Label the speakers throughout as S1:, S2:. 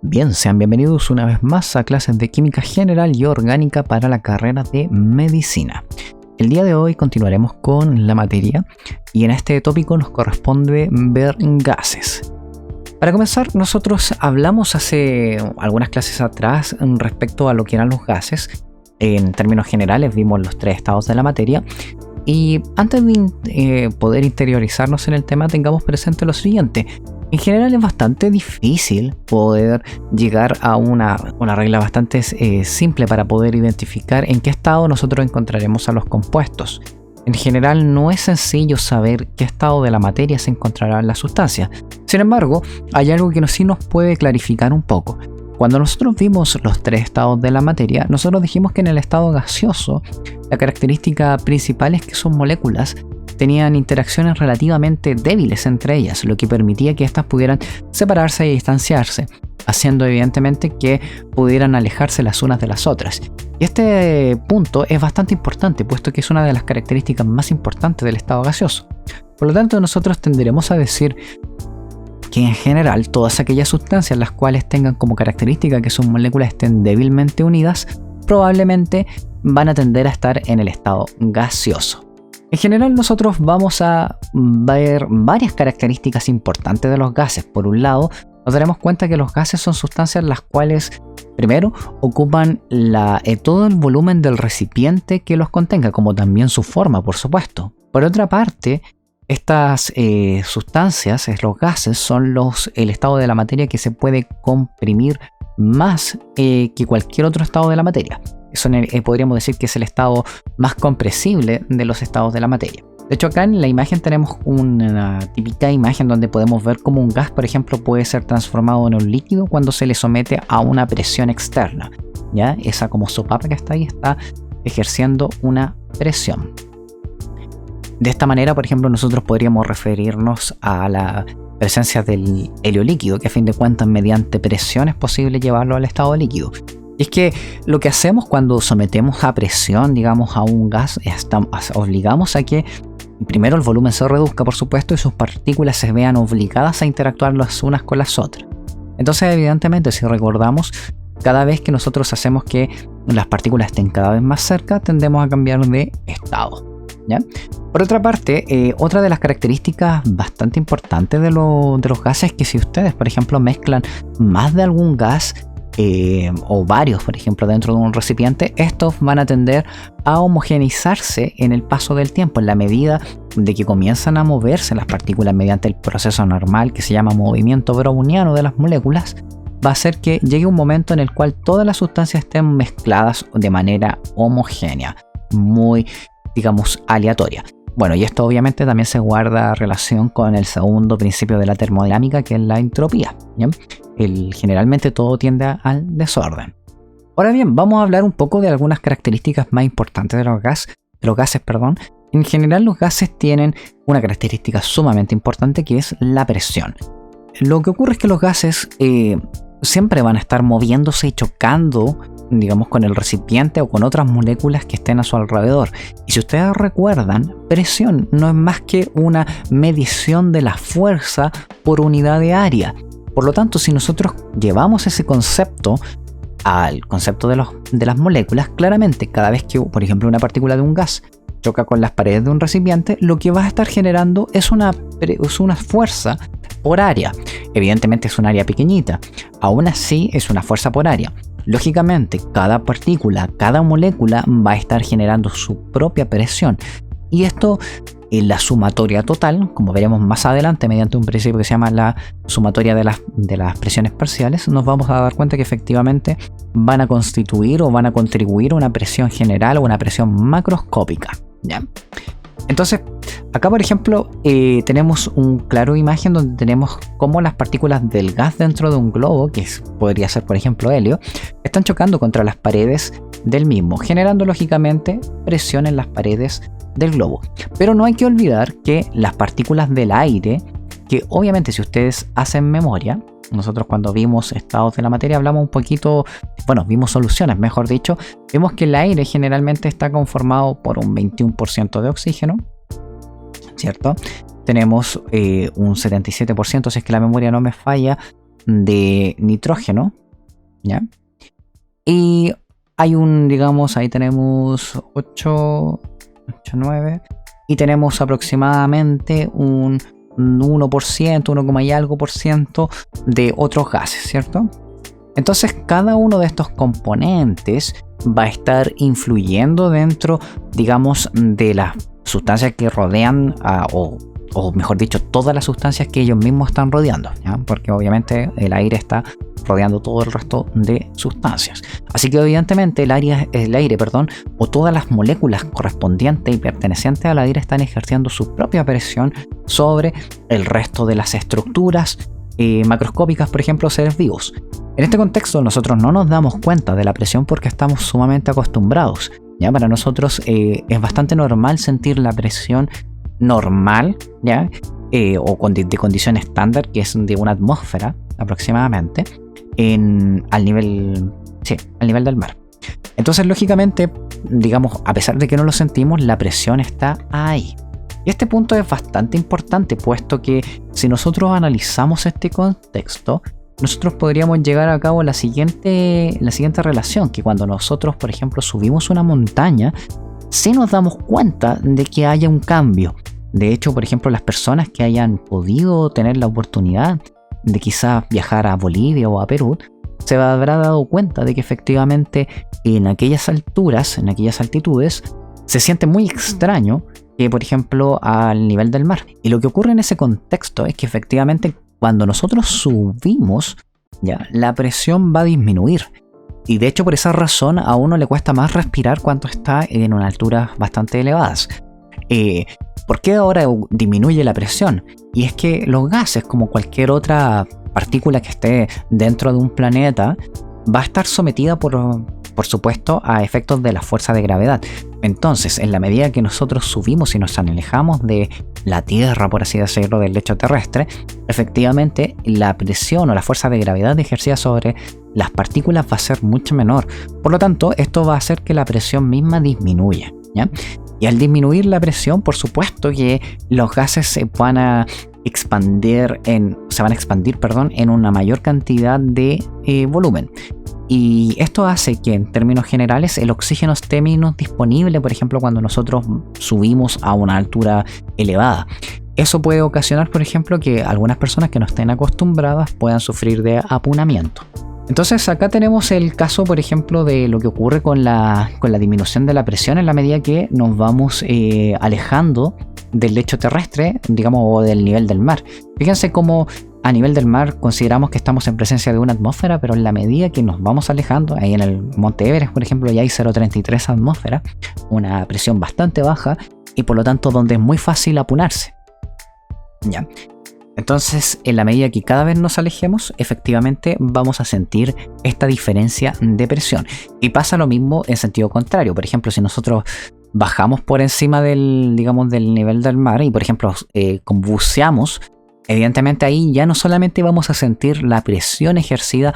S1: Bien, sean bienvenidos una vez más a clases de Química General y Orgánica para la carrera de Medicina. El día de hoy continuaremos con la materia y en este tópico nos corresponde ver gases. Para comenzar, nosotros hablamos hace algunas clases atrás respecto a lo que eran los gases. En términos generales vimos los tres estados de la materia. Y antes de poder interiorizarnos en el tema, tengamos presente lo siguiente. En general es bastante difícil poder llegar a una regla bastante simple para poder identificar en qué estado nosotros encontraremos a los compuestos. En general no es sencillo saber qué estado de la materia se encontrará en la sustancia. Sin embargo, hay algo que sí nos puede clarificar un poco. Cuando nosotros vimos los tres estados de la materia, nosotros dijimos que en el estado gaseoso, la característica principal es que sus moléculas tenían interacciones relativamente débiles entre ellas, lo que permitía que éstas pudieran separarse y distanciarse, haciendo evidentemente que pudieran alejarse las unas de las otras. Y este punto es bastante importante, puesto que es una de las características más importantes del estado gaseoso. Por lo tanto, nosotros tenderemos a decir que en general todas aquellas sustancias las cuales tengan como característica que sus moléculas estén débilmente unidas, probablemente van a tender a estar en el estado gaseoso. En general nosotros vamos a ver varias características importantes de los gases. Por un lado, nos daremos cuenta que los gases son sustancias las cuales, primero, ocupan todo el volumen del recipiente que los contenga, como también su forma, por supuesto. Por otra parte, estas sustancias, los gases, son el estado de la materia que se puede comprimir más que cualquier otro estado de la materia. Eso podríamos decir que es el estado más compresible de los estados de la materia. De hecho, acá en la imagen tenemos una típica imagen donde podemos ver cómo un gas, por ejemplo, puede ser transformado en un líquido cuando se le somete a una presión externa. ¿Ya? Esa como sopapa que está ahí está ejerciendo una presión. De esta manera, por ejemplo, nosotros podríamos referirnos a la presencia del helio líquido, que a fin de cuentas mediante presión es posible llevarlo al estado líquido. Y es que lo que hacemos cuando sometemos a presión, digamos, a un gas, obligamos a que primero el volumen se reduzca, por supuesto, y sus partículas se vean obligadas a interactuar las unas con las otras. Entonces, evidentemente, si recordamos, cada vez que nosotros hacemos que las partículas estén cada vez más cerca, tendemos a cambiar de estado. ¿Ya? Por otra parte, otra de las características bastante importantes de los gases es que si ustedes, por ejemplo, mezclan más de algún gas, o varios, por ejemplo, dentro de un recipiente, estos van a tender a homogeneizarse en el paso del tiempo, en la medida de que comienzan a moverse las partículas mediante el proceso normal que se llama movimiento browniano de las moléculas. Va a hacer que llegue un momento en el cual todas las sustancias estén mezcladas de manera homogénea, muy, digamos, aleatoria. Bueno, y esto obviamente también se guarda relación con el segundo principio de la termodinámica, que es la entropía. ¿Bien? Generalmente todo tiende al desorden. Ahora bien, vamos a hablar un poco de algunas características más importantes de los gases. En general, los gases tienen una característica sumamente importante, que es la presión. Lo que ocurre es que los gases siempre van a estar moviéndose y chocando, digamos, con el recipiente o con otras moléculas que estén a su alrededor. Y si ustedes recuerdan, presión no es más que una medición de la fuerza por unidad de área. Por lo tanto, si nosotros llevamos ese concepto al concepto de las moléculas, claramente cada vez que, por ejemplo, una partícula de un gas choca con las paredes de un recipiente, lo que va a estar generando es una fuerza por área. Evidentemente es un área pequeñita, aún así es una fuerza por área. Lógicamente, cada partícula, cada molécula va a estar generando su propia presión. Y esto, en la sumatoria total, como veremos más adelante mediante un principio que se llama la sumatoria de las presiones parciales, nos vamos a dar cuenta que efectivamente van a constituir o van a contribuir a una presión general o una presión macroscópica. ¿Ya? Entonces, acá por ejemplo tenemos un claro imagen donde tenemos cómo las partículas del gas dentro de un globo, que podría ser por ejemplo helio, están chocando contra las paredes del mismo, generando lógicamente presión en las paredes del globo. Pero no hay que olvidar que las partículas del aire, que obviamente si ustedes hacen memoria, nosotros cuando vimos estados de la materia hablamos un poquito, vimos soluciones, mejor dicho, vimos que el aire generalmente está conformado por un 21% de oxígeno, ¿cierto? Tenemos un 77%, si es que la memoria no me falla, de nitrógeno, ¿ya? Y hay digamos, ahí tenemos 8, 9, y tenemos aproximadamente un 1%, 1, y algo por ciento de otros gases, ¿cierto? Entonces cada uno de estos componentes va a estar influyendo dentro, digamos, de las sustancias que rodean o mejor dicho, todas las sustancias que ellos mismos están rodeando, ¿ya? Porque obviamente el aire está rodeando todo el resto de sustancias. Así que evidentemente el aire, o todas las moléculas correspondientes y pertenecientes al aire están ejerciendo su propia presión sobre el resto de las estructuras macroscópicas, por ejemplo, seres vivos. En este contexto nosotros no nos damos cuenta de la presión porque estamos sumamente acostumbrados, ¿ya? Para nosotros es bastante normal sentir la presión normal, ¿ya? De condición estándar, que es de una atmósfera aproximadamente, al nivel del mar. Entonces, lógicamente, digamos, a pesar de que no lo sentimos, la presión está ahí. Y este punto es bastante importante, puesto que si nosotros analizamos este contexto, nosotros podríamos llegar a cabo la siguiente relación, que cuando nosotros, por ejemplo, subimos una montaña, sí nos damos cuenta de que haya un cambio. De hecho, por ejemplo, las personas que hayan podido tener la oportunidad de quizás viajar a Bolivia o a Perú, se habrá dado cuenta de que efectivamente en aquellas alturas, en aquellas altitudes, se siente muy extraño que, por ejemplo, al nivel del mar. Y lo que ocurre en ese contexto es que efectivamente cuando nosotros subimos, ya, la presión va a disminuir. Y de hecho por esa razón a uno le cuesta más respirar cuando está en una altura bastante elevadas. ¿Por qué ahora disminuye la presión? Y es que los gases, como cualquier otra partícula que esté dentro de un planeta, va a estar sometida por supuesto a efectos de la fuerza de gravedad. Entonces, en la medida que nosotros subimos y nos alejamos de la Tierra, por así decirlo, del lecho terrestre, efectivamente la presión o la fuerza de gravedad ejercida sobre las partículas va a ser mucho menor. Por lo tanto, esto va a hacer que la presión misma disminuya, ¿ya? Y al disminuir la presión, por supuesto que los gases se van a expandir en una mayor cantidad de volumen. Y esto hace que en términos generales el oxígeno esté menos disponible, por ejemplo, cuando nosotros subimos a una altura elevada. Eso puede ocasionar, por ejemplo, que algunas personas que no estén acostumbradas puedan sufrir de apunamiento. Entonces acá tenemos el caso, por ejemplo, de lo que ocurre con la disminución de la presión en la medida que nos vamos alejando del lecho terrestre, digamos, o del nivel del mar. Fíjense cómo a nivel del mar consideramos que estamos en presencia de una atmósfera, pero en la medida que nos vamos alejando, ahí en el Monte Everest, por ejemplo, ya hay 0,33 atmósferas, una presión bastante baja y por lo tanto donde es muy fácil apunarse. ¿Ya? Entonces, en la medida que cada vez nos alejemos, efectivamente vamos a sentir esta diferencia de presión. Y pasa lo mismo en sentido contrario. Por ejemplo, si nosotros bajamos por encima del nivel del mar y, por ejemplo, buceamos, evidentemente ahí ya no solamente vamos a sentir la presión ejercida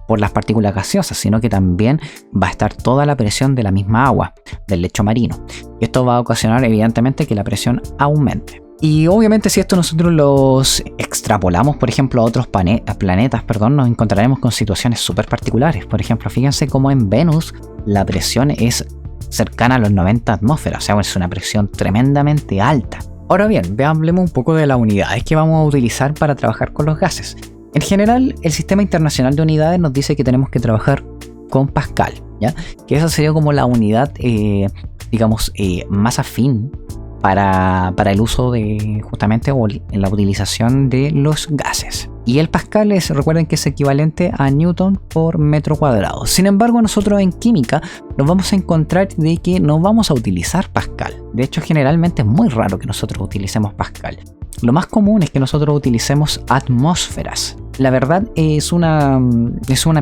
S1: por las partículas gaseosas, sino que también va a estar toda la presión de la misma agua, del lecho marino. Y esto va a ocasionar, evidentemente, que la presión aumente. Y obviamente si esto nosotros los extrapolamos, por ejemplo, a otros planetas, nos encontraremos con situaciones súper particulares. Por ejemplo, fíjense cómo en Venus la presión es cercana a los 90 atmósferas, o sea, es una presión tremendamente alta. Ahora bien, hablemos un poco de las unidades que vamos a utilizar para trabajar con los gases. En general, el Sistema Internacional de Unidades nos dice que tenemos que trabajar con Pascal, ¿ya? Que esa sería como la unidad, más afín para el uso de justamente o en la utilización de los gases. Y el Pascal recuerden que es equivalente a Newton por metro cuadrado. Sin embargo, nosotros en química nos vamos a encontrar de que no vamos a utilizar Pascal. De hecho, generalmente es muy raro que nosotros utilicemos Pascal. Lo más común es que nosotros utilicemos atmósferas. La verdad es una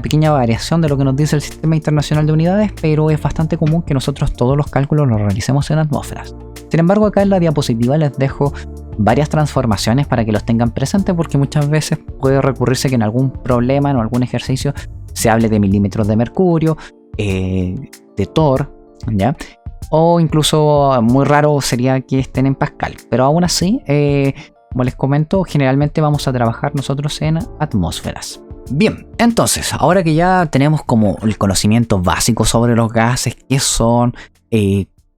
S1: pequeña variación de lo que nos dice el Sistema Internacional de Unidades, pero es bastante común que nosotros todos los cálculos los realicemos en atmósferas. Sin embargo, acá en la diapositiva les dejo varias transformaciones para que los tengan presentes, porque muchas veces puede recurrirse que en algún problema, en algún ejercicio, se hable de milímetros de mercurio, de torr, ¿ya? O incluso muy raro sería que estén en Pascal. Pero aún así, como les comento, generalmente vamos a trabajar nosotros en atmósferas. Bien, entonces, ahora que ya tenemos como el conocimiento básico sobre los gases, qué son,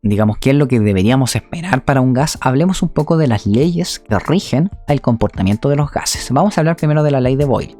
S1: digamos, qué es lo que deberíamos esperar para un gas, hablemos un poco de las leyes que rigen el comportamiento de los gases. Vamos a hablar primero de la ley de Boyle.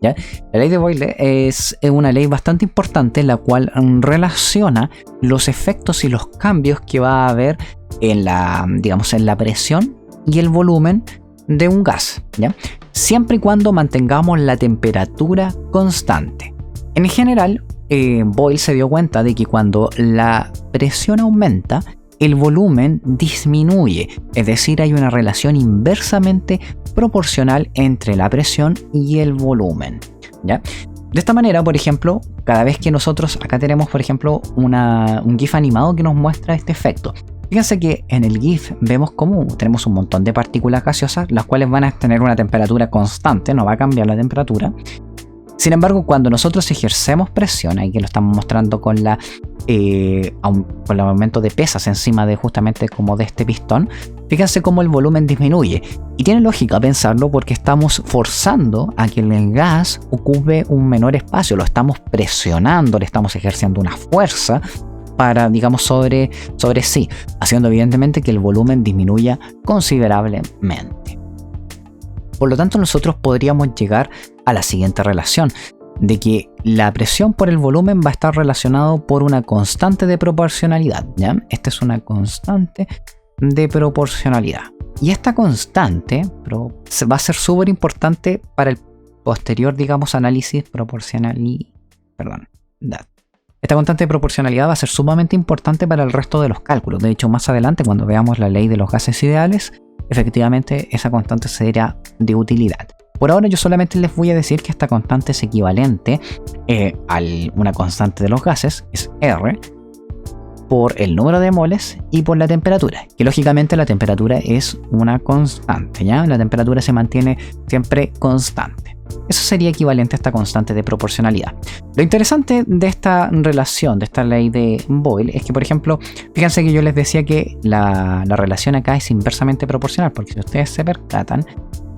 S1: ¿Ya? La ley de Boyle es una ley bastante importante, la cual relaciona los efectos y los cambios que va a haber en la, digamos, en la presión y el volumen de un gas, ¿ya? Siempre y cuando mantengamos la temperatura constante. En general, Boyle se dio cuenta de que cuando la presión aumenta, el volumen disminuye, es decir, hay una relación inversamente proporcional entre la presión y el volumen, ¿ya? De esta manera, por ejemplo, cada vez que nosotros, acá tenemos por ejemplo un GIF animado que nos muestra este efecto. Fíjense que en el GIF vemos cómo tenemos un montón de partículas gaseosas, las cuales van a tener una temperatura constante, no va a cambiar la temperatura. Sin embargo, cuando nosotros ejercemos presión, aquí lo estamos mostrando con el aumento de pesas encima de justamente como de este pistón, fíjense cómo el volumen disminuye. Y tiene lógica pensarlo porque estamos forzando a que el gas ocupe un menor espacio, lo estamos presionando, le estamos ejerciendo una fuerza para, digamos, sobre sí, haciendo evidentemente que el volumen disminuya considerablemente. Por lo tanto, nosotros podríamos llegar a la siguiente relación, de que la presión por el volumen va a estar relacionado por una constante de proporcionalidad, ¿ya? Esta es una constante de proporcionalidad. Y esta constante va a ser súper importante para el posterior, digamos, análisis Esta constante de proporcionalidad va a ser sumamente importante para el resto de los cálculos. De hecho, más adelante, cuando veamos la ley de los gases ideales, efectivamente esa constante será de utilidad. Por ahora yo solamente les voy a decir que esta constante es equivalente a una constante de los gases, es R, por el número de moles y por la temperatura, que lógicamente la temperatura es una constante, ¿ya? La temperatura se mantiene siempre constante. Eso sería equivalente a esta constante de proporcionalidad. Lo interesante de esta relación, de esta ley de Boyle, es que, por ejemplo, fíjense que yo les decía que la relación acá es inversamente proporcional, porque si ustedes se percatan,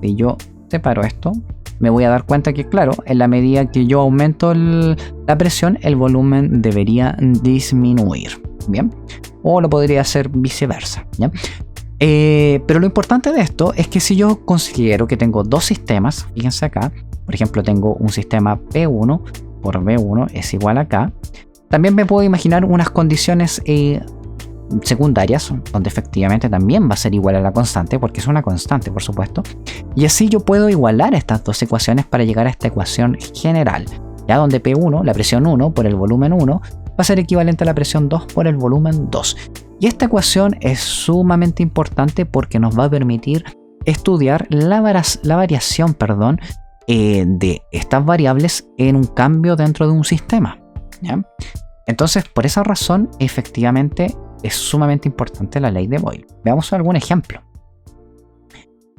S1: si yo separo esto, me voy a dar cuenta que, claro, en la medida que yo aumento la presión, el volumen debería disminuir, ¿bien? O lo podría hacer viceversa, ¿ya? Pero lo importante de esto es que si yo considero que tengo dos sistemas, fíjense acá, por ejemplo tengo un sistema P1 por V1 es igual a K, también me puedo imaginar unas condiciones secundarias, donde efectivamente también va a ser igual a la constante, porque es una constante, por supuesto, y así yo puedo igualar estas dos ecuaciones para llegar a esta ecuación general, ya donde P1, la presión 1 por el volumen 1, va a ser equivalente a la presión 2 por el volumen 2. Y esta ecuación es sumamente importante porque nos va a permitir estudiar la variación de estas variables en un cambio dentro de un sistema, ¿ya? Entonces, por esa razón, efectivamente, es sumamente importante la ley de Boyle. Veamos algún ejemplo.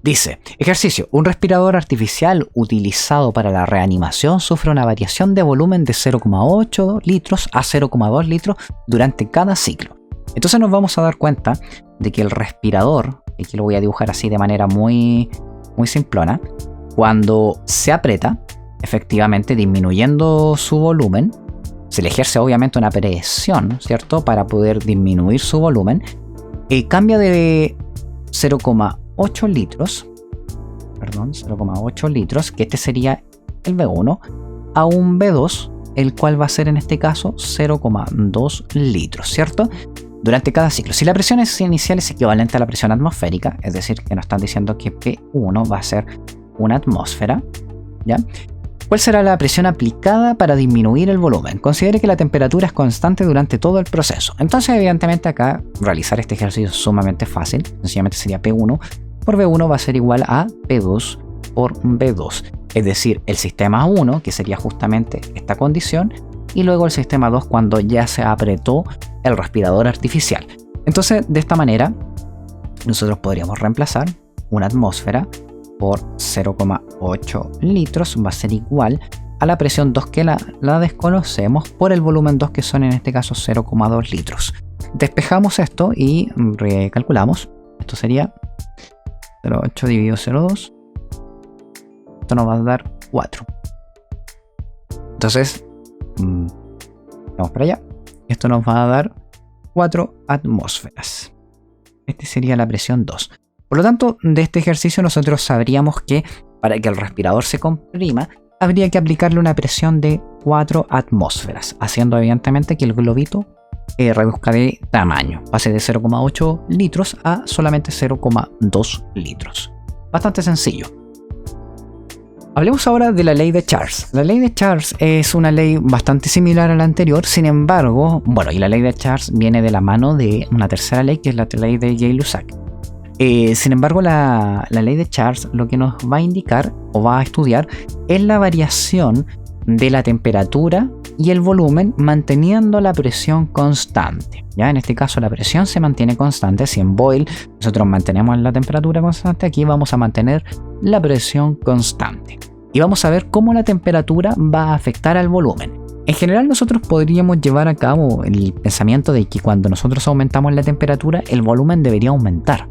S1: Dice, ejercicio, un respirador artificial utilizado para la reanimación sufre una variación de volumen de 0,8 litros a 0,2 litros durante cada ciclo. Entonces nos vamos a dar cuenta de que el respirador, aquí lo voy a dibujar así de manera muy simplona, cuando se aprieta, efectivamente disminuyendo su volumen, se le ejerce obviamente una presión, ¿cierto? Para poder disminuir su volumen, cambia de 0,8 litros, que este sería el V1, a un V2, el cual va a ser en este caso 0,2 litros, ¿cierto? Durante cada ciclo. Si la presión inicial es equivalente a la presión atmosférica, es decir, que nos están diciendo que P1 va a ser una atmósfera, ¿ya? ¿Cuál será la presión aplicada para disminuir el volumen? Considere que la temperatura es constante durante todo el proceso. Entonces, evidentemente, acá realizar este ejercicio es sumamente fácil. Sencillamente sería P1 por V1 va a ser igual a P2 por V2. Es decir, el sistema 1, que sería justamente esta condición, y luego el sistema 2 cuando ya se apretó el respirador artificial. Entonces, de esta manera, nosotros podríamos reemplazar una atmósfera por 0,8 litros, va a ser igual a la presión 2 que la desconocemos por el volumen 2 que son en este caso 0,2 litros. Despejamos esto y recalculamos. Esto sería 0,8 dividido 0,2. Esto nos va a dar 4. Entonces, vamos para allá. Esto nos va a dar 4 atmósferas. Esta sería la presión 2. Por lo tanto, de este ejercicio nosotros sabríamos que para que el respirador se comprima, habría que aplicarle una presión de 4 atmósferas, haciendo evidentemente que el globito reduzca de tamaño, pase de 0,8 litros a solamente 0,2 litros. Bastante sencillo. Hablemos ahora de la ley de Charles. La ley de Charles es una ley bastante similar a la anterior, sin embargo, y la ley de Charles viene de la mano de una tercera ley, que es la ley de Gay-Lussac. Sin embargo, la ley de Charles lo que nos va a indicar o va a estudiar es la variación de la temperatura y el volumen manteniendo la presión constante. ¿Ya? En este caso la presión se mantiene constante. Si en Boyle nosotros mantenemos la temperatura constante, aquí vamos a mantener la presión constante. Y vamos a ver cómo la temperatura va a afectar al volumen. En general nosotros podríamos llevar a cabo el pensamiento de que cuando nosotros aumentamos la temperatura, el volumen debería aumentar.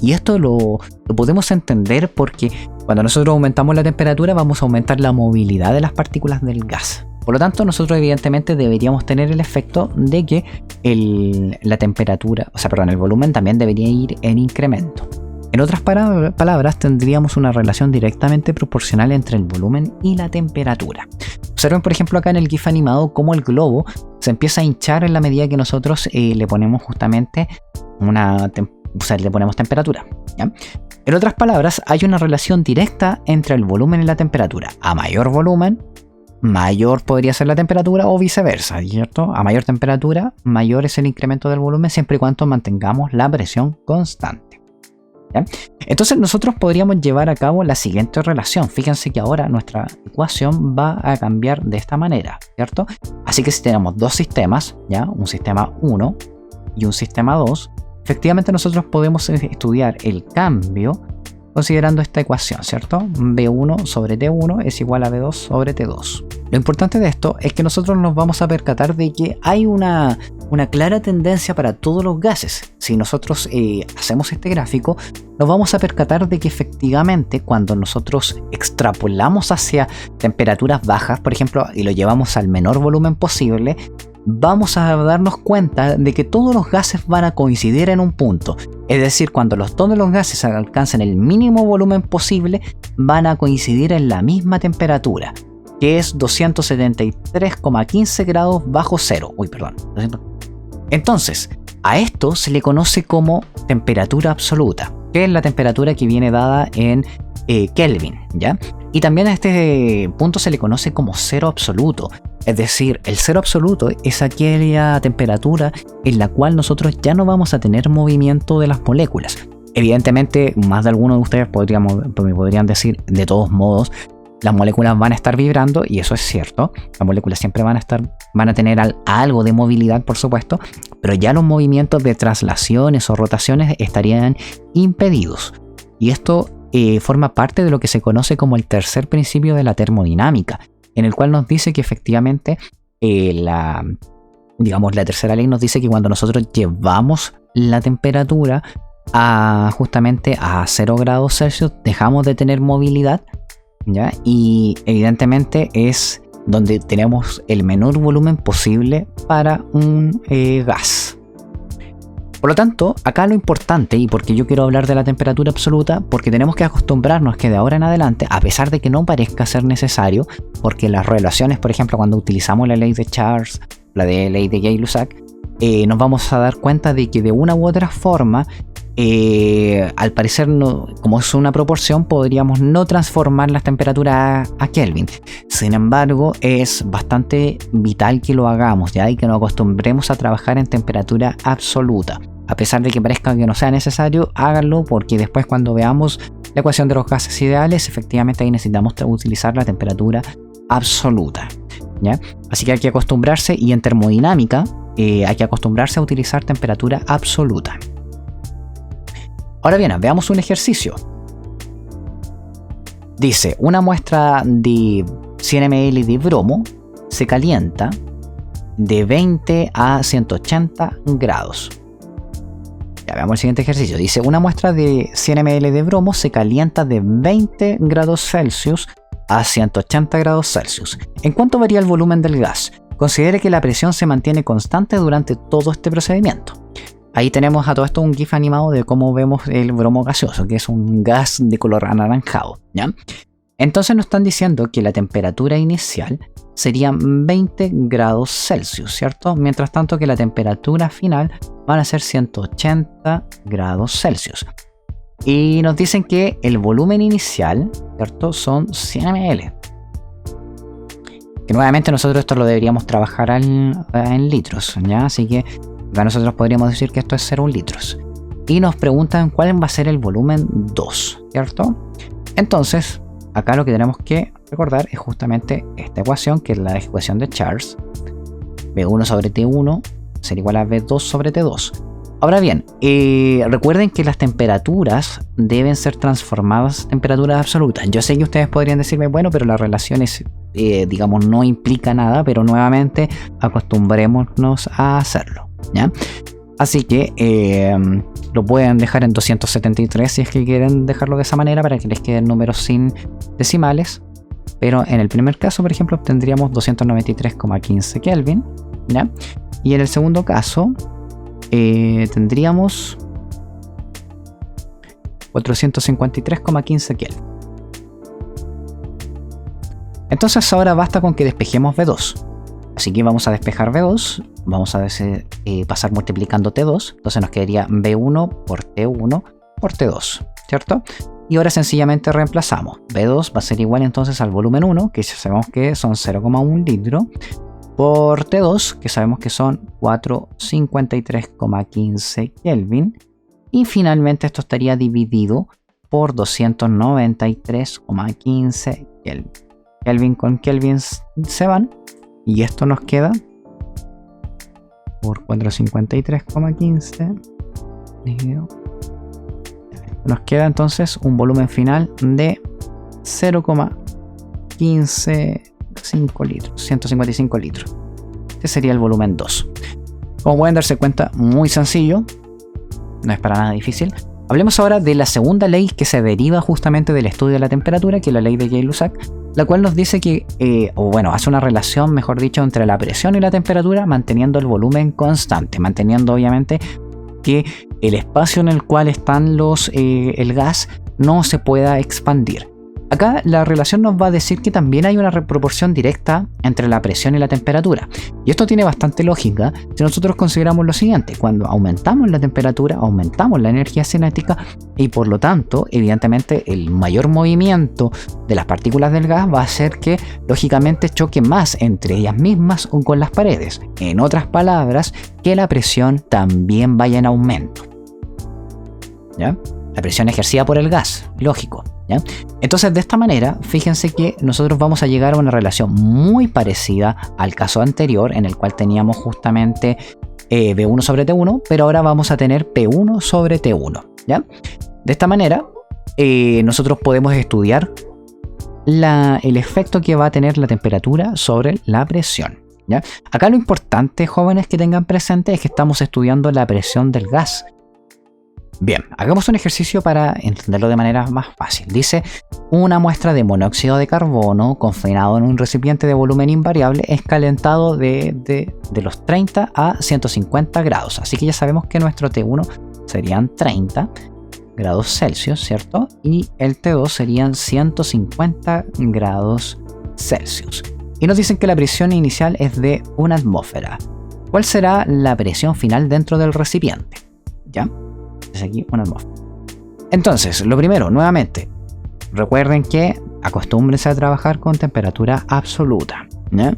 S1: Y esto lo podemos entender porque cuando nosotros aumentamos la temperatura vamos a aumentar la movilidad de las partículas del gas. Por lo tanto, nosotros evidentemente deberíamos tener el efecto de que el volumen también debería ir en incremento. En otras palabras, tendríamos una relación directamente proporcional entre el volumen y la temperatura. Observen, por ejemplo, acá en el GIF animado cómo el globo se empieza a hinchar en la medida que nosotros le ponemos justamente le ponemos temperatura, ¿ya? En otras palabras, hay una relación directa entre el volumen y la temperatura. A mayor volumen, mayor podría ser la temperatura o viceversa, ¿cierto? A mayor temperatura, mayor es el incremento del volumen siempre y cuando mantengamos la presión constante. ¿Ya? Entonces nosotros podríamos llevar a cabo la siguiente relación. Fíjense que ahora nuestra ecuación va a cambiar de esta manera, ¿cierto? Así que si tenemos dos sistemas, ¿ya? Un sistema 1 y un sistema 2, efectivamente nosotros podemos estudiar el cambio considerando esta ecuación, ¿cierto? B1 sobre T1 es igual a B2 sobre T2. Lo importante de esto es que nosotros nos vamos a percatar de que hay una clara tendencia para todos los gases. Si nosotros hacemos este gráfico, nos vamos a percatar de que efectivamente cuando nosotros extrapolamos hacia temperaturas bajas, por ejemplo, y lo llevamos al menor volumen posible, vamos a darnos cuenta de que todos los gases van a coincidir en un punto. Es decir, cuando todos los gases alcancen el mínimo volumen posible, van a coincidir en la misma temperatura, que es 273,15 grados bajo cero. Entonces, a esto se le conoce como temperatura absoluta, que es la temperatura que viene dada en Kelvin, ¿ya? Y también a este punto se le conoce como cero absoluto. Es decir, el cero absoluto es aquella temperatura en la cual nosotros ya no vamos a tener movimiento de las moléculas. Evidentemente, más de algunos de ustedes me podrían decir, de todos modos, las moléculas van a estar vibrando, y eso es cierto. Las moléculas siempre van a tener algo de movilidad, por supuesto, pero ya los movimientos de traslaciones o rotaciones estarían impedidos. Y esto forma parte de lo que se conoce como el tercer principio de la termodinámica, en el cual nos dice que efectivamente la tercera ley nos dice que cuando nosotros llevamos la temperatura justamente a 0 grados Celsius, dejamos de tener movilidad, ¿ya? Y evidentemente es donde tenemos el menor volumen posible para un gas. Por lo tanto, acá lo importante, y porque yo quiero hablar de la temperatura absoluta, porque tenemos que acostumbrarnos que de ahora en adelante, a pesar de que no parezca ser necesario, porque las relaciones, por ejemplo, cuando utilizamos la ley de Charles, la ley de Gay-Lussac, nos vamos a dar cuenta de que de una u otra forma, al parecer, como es una proporción, podríamos no transformar las temperaturas a Kelvin. Sin embargo, es bastante vital que lo hagamos, ¿ya? Y que nos acostumbremos a trabajar en temperatura absoluta. A pesar de que parezca que no sea necesario, háganlo, porque después cuando veamos la ecuación de los gases ideales, efectivamente ahí necesitamos utilizar la temperatura absoluta, ¿ya? Así que hay que acostumbrarse, y en termodinámica hay que acostumbrarse a utilizar temperatura absoluta. Ahora bien, veamos un ejercicio. Dice, una muestra de 100 ml de bromo se calienta de 20 a 180 grados. Ya veamos el siguiente ejercicio. Dice, una muestra de 100 ml de bromo se calienta de 20 grados Celsius a 180 grados Celsius. ¿En cuánto varía el volumen del gas? Considere que la presión se mantiene constante durante todo este procedimiento. Ahí tenemos a todo esto un GIF animado de cómo vemos el bromo gaseoso, que es un gas de color anaranjado, ¿ya? Entonces nos están diciendo que la temperatura inicial sería 20 grados Celsius, ¿cierto? Mientras tanto que la temperatura final van a ser 180 grados Celsius. Y nos dicen que el volumen inicial, ¿cierto? Son 100 ml. Que nuevamente nosotros esto lo deberíamos trabajar en litros, ¿ya? Así que acá nosotros podríamos decir que esto es 0 litros. Y nos preguntan cuál va a ser el volumen 2, ¿cierto? Entonces, acá lo que tenemos que recordar es justamente esta ecuación, que es la ecuación de Charles. V1 sobre T1 será igual a V2 sobre T2. Ahora bien, recuerden que las temperaturas deben ser transformadas a temperaturas absolutas. Yo sé que ustedes podrían decirme, bueno, pero la relación es, digamos, no implica nada, pero nuevamente acostumbrémonos a hacerlo, ¿ya? Así que lo pueden dejar en 273 si es que quieren dejarlo de esa manera para que les queden números sin decimales. Pero en el primer caso, por ejemplo, obtendríamos 293,15 Kelvin, ¿ya? Y en el segundo caso tendríamos 453,15 Kelvin. Entonces ahora basta con que despejemos V2. Así que vamos a despejar V2, vamos a pasar multiplicando T2, entonces nos quedaría V1 por T1 por T2, ¿cierto? Y ahora sencillamente reemplazamos. V2 va a ser igual entonces al volumen 1, que sabemos que son 0,1 litro, por T2, que sabemos que son 453,15 Kelvin, y finalmente esto estaría dividido por 293,15 Kelvin. Kelvin con Kelvin se van, y esto nos queda por 453,15 dividido. Nos queda entonces un volumen final de 0,155 litros, 155 litros. Este sería el volumen 2. Como pueden darse cuenta, muy sencillo, no es para nada difícil. Hablemos ahora de la segunda ley que se deriva justamente del estudio de la temperatura, que es la ley de Gay-Lussac, la cual nos dice que, hace una relación, mejor dicho, entre la presión y la temperatura, manteniendo el volumen constante, manteniendo obviamente que el espacio en el cual están el gas no se pueda expandir. Acá la relación nos va a decir que también hay una proporción directa entre la presión y la temperatura. Y esto tiene bastante lógica si nosotros consideramos lo siguiente: cuando aumentamos la temperatura, aumentamos la energía cinética y por lo tanto, evidentemente, el mayor movimiento de las partículas del gas va a hacer que, lógicamente, choque más entre ellas mismas o con las paredes. En otras palabras, que la presión también vaya en aumento, ¿ya? La presión ejercida por el gas, lógico, ¿ya? Entonces, de esta manera, fíjense que nosotros vamos a llegar a una relación muy parecida al caso anterior, en el cual teníamos justamente V1 sobre T1, pero ahora vamos a tener P1 sobre T1, ¿ya? De esta manera, nosotros podemos estudiar el efecto que va a tener la temperatura sobre la presión, ¿ya? Acá lo importante, jóvenes, que tengan presente es que estamos estudiando la presión del gas. Bien, hagamos un ejercicio para entenderlo de manera más fácil. Dice, una muestra de monóxido de carbono confinado en un recipiente de volumen invariable es calentado de los 30 a 150 grados. Así que ya sabemos que nuestro T1 serían 30 grados Celsius, ¿cierto? Y el T2 serían 150 grados Celsius. Y nos dicen que la presión inicial es de 1 atmósfera. ¿Cuál será la presión final dentro del recipiente? ¿Ya? Es aquí 1 atmósfera. Entonces, lo primero, nuevamente, recuerden que acostúmbrense a trabajar con temperatura absoluta, ¿ya?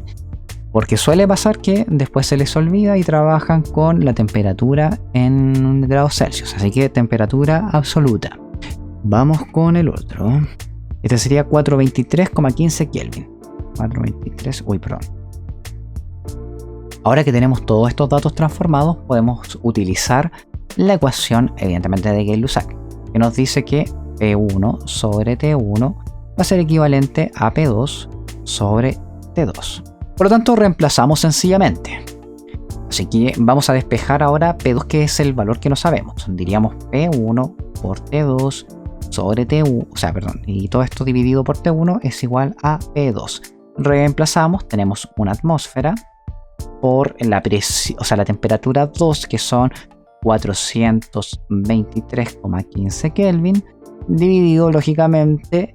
S1: Porque suele pasar que después se les olvida y trabajan con la temperatura en grados Celsius. Así que temperatura absoluta. Vamos con el otro. Este sería 423,15 Kelvin. 423, perdón. Ahora que tenemos todos estos datos transformados, podemos utilizar la ecuación, evidentemente, de Gay-Lussac, que nos dice que P1 sobre T1 va a ser equivalente a P2 sobre T2. Por lo tanto, reemplazamos sencillamente. Así que vamos a despejar ahora P2, que es el valor que no sabemos. Diríamos P1 por T2 sobre T1, y todo esto dividido por T1 es igual a P2. Reemplazamos, tenemos una atmósfera por la presión, la temperatura 2, que son 423,15 Kelvin, dividido lógicamente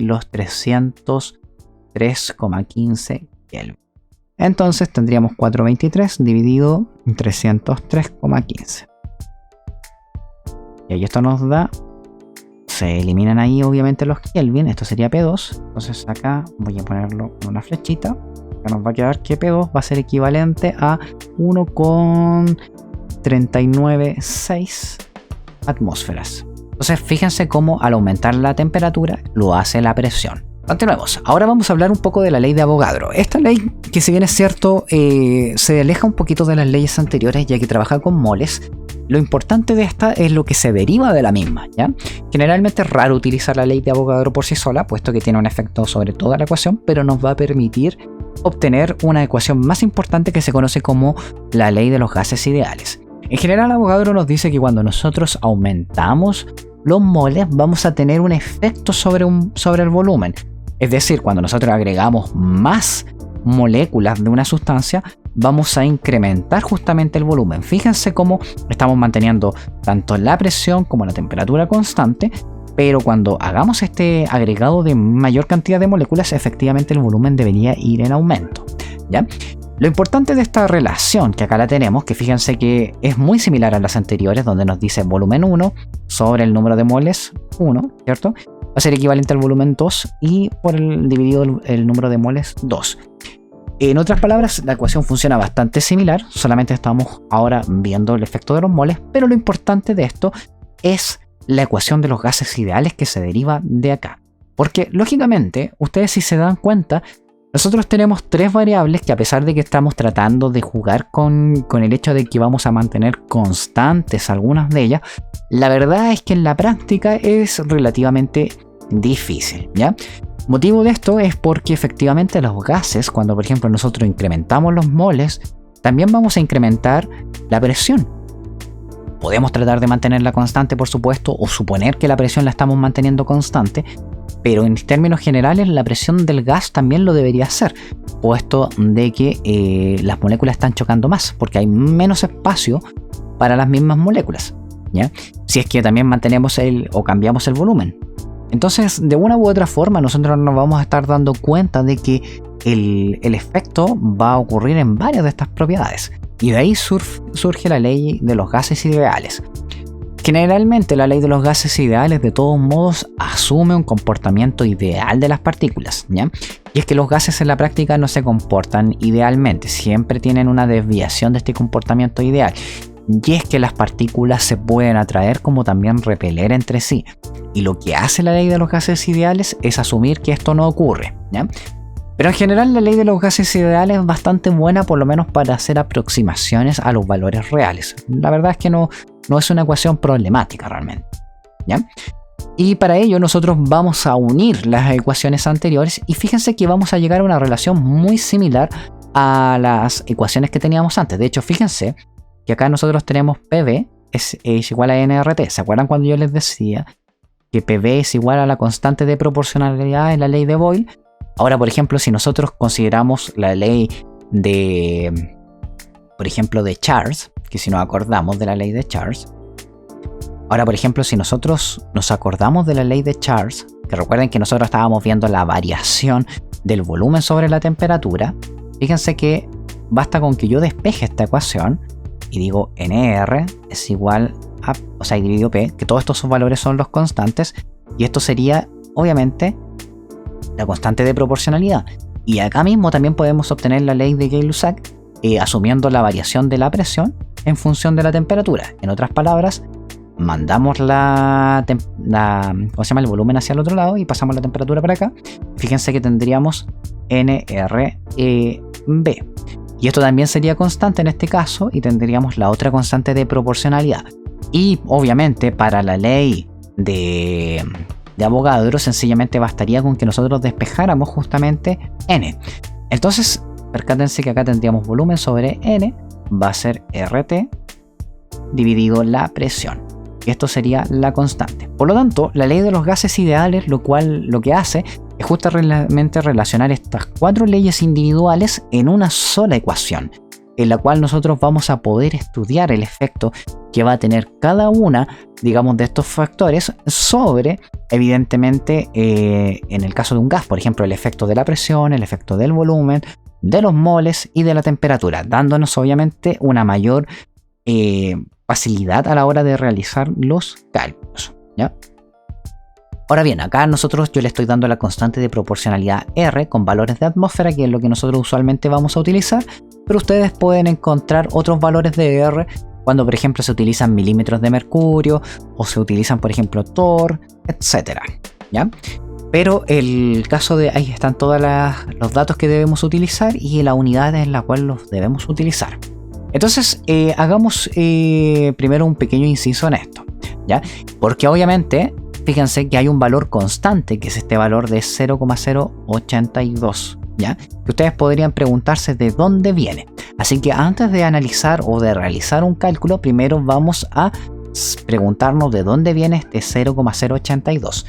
S1: los 303,15 Kelvin. Entonces tendríamos 423 dividido en 303,15. Y ahí esto nos da, se eliminan ahí obviamente los Kelvin, esto sería P2. Entonces acá voy a ponerlo con una flechita. Acá nos va a quedar que P2 va a ser equivalente a 1,396 atmósferas. Entonces fíjense cómo al aumentar la temperatura lo hace la presión. Continuemos. Ahora vamos a hablar un poco de la ley de Avogadro. Esta ley, que si bien es cierto, se aleja un poquito de las leyes anteriores, ya que trabaja con moles. Lo importante de esta es lo que se deriva de la misma, ¿ya? Generalmente es raro utilizar la ley de Avogadro por sí sola, puesto que tiene un efecto sobre toda la ecuación, pero nos va a permitir obtener una ecuación más importante que se conoce como la ley de los gases ideales. En general, Avogadro nos dice que cuando nosotros aumentamos los moles, vamos a tener un efecto sobre el volumen. Es decir, cuando nosotros agregamos más moléculas de una sustancia, vamos a incrementar justamente el volumen. Fíjense cómo estamos manteniendo tanto la presión como la temperatura constante, pero cuando hagamos este agregado de mayor cantidad de moléculas, efectivamente el volumen debería ir en aumento, ¿ya? Lo importante de esta relación, que acá la tenemos, que fíjense que es muy similar a las anteriores, donde nos dice volumen 1 sobre el número de moles 1, ¿cierto? Va a ser equivalente al volumen 2 y por el dividido el número de moles 2. En otras palabras, la ecuación funciona bastante similar, solamente estamos ahora viendo el efecto de los moles, pero lo importante de esto es la ecuación de los gases ideales que se deriva de acá. Porque, lógicamente, ustedes si se dan cuenta, nosotros tenemos tres variables que, a pesar de que estamos tratando de jugar con el hecho de que vamos a mantener constantes algunas de ellas, la verdad es que en la práctica es relativamente difícil, ¿ya? Motivo de esto es porque efectivamente los gases, cuando por ejemplo nosotros incrementamos los moles, también vamos a incrementar la presión. Podemos tratar de mantenerla constante, por supuesto, o suponer que la presión la estamos manteniendo constante, pero en términos generales la presión del gas también lo debería hacer, puesto de que las moléculas están chocando más, porque hay menos espacio para las mismas moléculas, ¿ya? Si es que también mantenemos o cambiamos el volumen. Entonces, de una u otra forma, nosotros nos vamos a estar dando cuenta de que el efecto va a ocurrir en varias de estas propiedades. Y de ahí surge la ley de los gases ideales. Generalmente, la ley de los gases ideales, de todos modos, asume un comportamiento ideal de las partículas, ¿ya? Y es que los gases en la práctica no se comportan idealmente, siempre tienen una desviación de este comportamiento ideal. Y es que las partículas se pueden atraer como también repeler entre sí. Y lo que hace la ley de los gases ideales es asumir que esto no ocurre, ¿ya? Pero en general la ley de los gases ideales es bastante buena, por lo menos para hacer aproximaciones a los valores reales. La verdad es que no es una ecuación problemática realmente, ¿ya? Y para ello nosotros vamos a unir las ecuaciones anteriores y fíjense que vamos a llegar a una relación muy similar a las ecuaciones que teníamos antes. De hecho, fíjense que acá nosotros tenemos PV es igual a nRT. ¿Se acuerdan cuando yo les decía que PV es igual a la constante de proporcionalidad en la ley de Boyle? Ahora, por ejemplo, si nosotros consideramos la ley de, por ejemplo, de Charles, que si nos acordamos de la ley de Charles, ahora, por ejemplo, si nosotros nos acordamos de la ley de Charles, que recuerden que nosotros estábamos viendo la variación del volumen sobre la temperatura, fíjense que basta con que yo despeje esta ecuación y digo NR es igual a, y dividido P, que todos estos valores son los constantes, y esto sería, obviamente, la constante de proporcionalidad. Y acá mismo también podemos obtener la ley de Gay-Lussac, asumiendo la variación de la presión en función de la temperatura. En otras palabras, mandamos el volumen hacia el otro lado y pasamos la temperatura para acá. Fíjense que tendríamos NRB. Y esto también sería constante en este caso y tendríamos la otra constante de proporcionalidad. Y obviamente para la ley de Avogadro sencillamente bastaría con que nosotros despejáramos justamente N. Entonces, percátense que acá tendríamos volumen sobre N, va a ser RT dividido la presión. y esto sería la constante. Por lo tanto, la ley de los gases ideales lo que hace es justamente relacionar estas 4 leyes individuales en una sola ecuación, en la cual nosotros vamos a poder estudiar el efecto que va a tener cada una, digamos, de estos factores sobre, evidentemente, en el caso de un gas, por ejemplo, el efecto de la presión, el efecto del volumen, de los moles y de la temperatura, dándonos obviamente una mayor facilidad a la hora de realizar los cálculos, ¿ya? Ahora bien, acá yo le estoy dando la constante de proporcionalidad R con valores de atmósfera, que es lo que nosotros usualmente vamos a utilizar, pero ustedes pueden encontrar otros valores de R cuando, por ejemplo, se utilizan milímetros de mercurio o se utilizan, por ejemplo, torr, etcétera, ¿ya? Pero el caso de ahí están todos los datos que debemos utilizar y la unidad en la cual los debemos utilizar. Entonces, hagamos primero un pequeño inciso en esto, ¿ya? Porque obviamente, fíjense que hay un valor constante, que es este valor de 0,082, ¿ya? Que ustedes podrían preguntarse de dónde viene. Así que antes de analizar o de realizar un cálculo, primero vamos a preguntarnos de dónde viene este 0,082.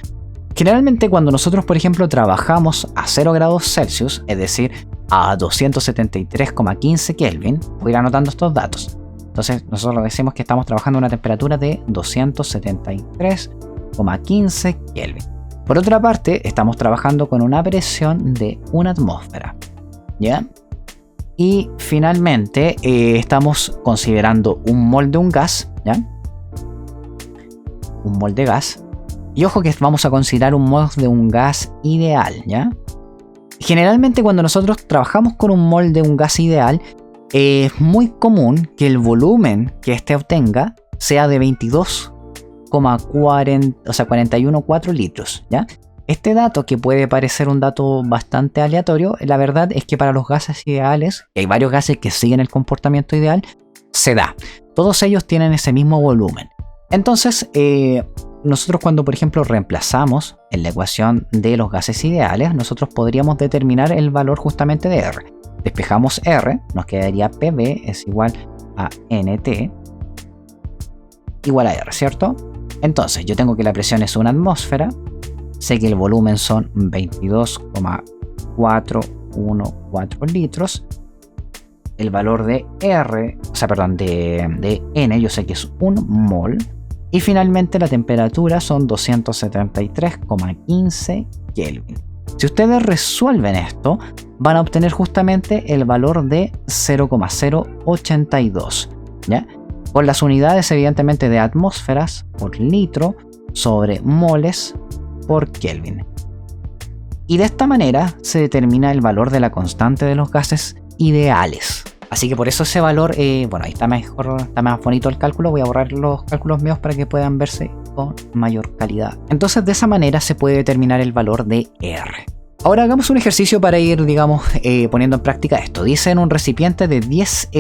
S1: Generalmente cuando nosotros, por ejemplo, trabajamos a 0 grados Celsius, es decir, a 273,15 Kelvin, voy a ir anotando estos datos. Entonces nosotros decimos que estamos trabajando a una temperatura de 273,15 Kelvin. Por otra parte, estamos trabajando con una presión de 1 atmósfera, ¿ya? Y finalmente estamos considerando un mol de un gas, ¿ya? Un mol de gas. Y ojo que vamos a considerar un mol de un gas ideal, ¿ya? Generalmente cuando nosotros trabajamos con un mol de un gas ideal, es muy común que el volumen que éste obtenga sea de 41,4 litros, ¿ya? Este dato, que puede parecer un dato bastante aleatorio, la verdad es que para los gases ideales, y hay varios gases que siguen el comportamiento ideal, se da. Todos ellos tienen ese mismo volumen. Entonces, nosotros cuando, por ejemplo, reemplazamos en la ecuación de los gases ideales, nosotros podríamos determinar el valor justamente de R. Despejamos R, nos quedaría PV es igual a NT igual a R, ¿cierto? Entonces, yo tengo que la presión es 1 atmósfera, sé que el volumen son 22,414 litros, el valor de R, de N, yo sé que es 1 mol, y finalmente la temperatura son 273,15 Kelvin. Si ustedes resuelven esto, van a obtener justamente el valor de 0,082, ¿ya? Con las unidades evidentemente de atmósferas por litro sobre moles por Kelvin. Y de esta manera se determina el valor de la constante de los gases ideales. Así que por eso ese valor, bueno, ahí está más bonito el cálculo. Voy a borrar los cálculos míos para que puedan verse con mayor calidad. Entonces de esa manera se puede determinar el valor de R. Ahora hagamos un ejercicio para ir, digamos, poniendo en práctica esto. Dice en un recipiente de 10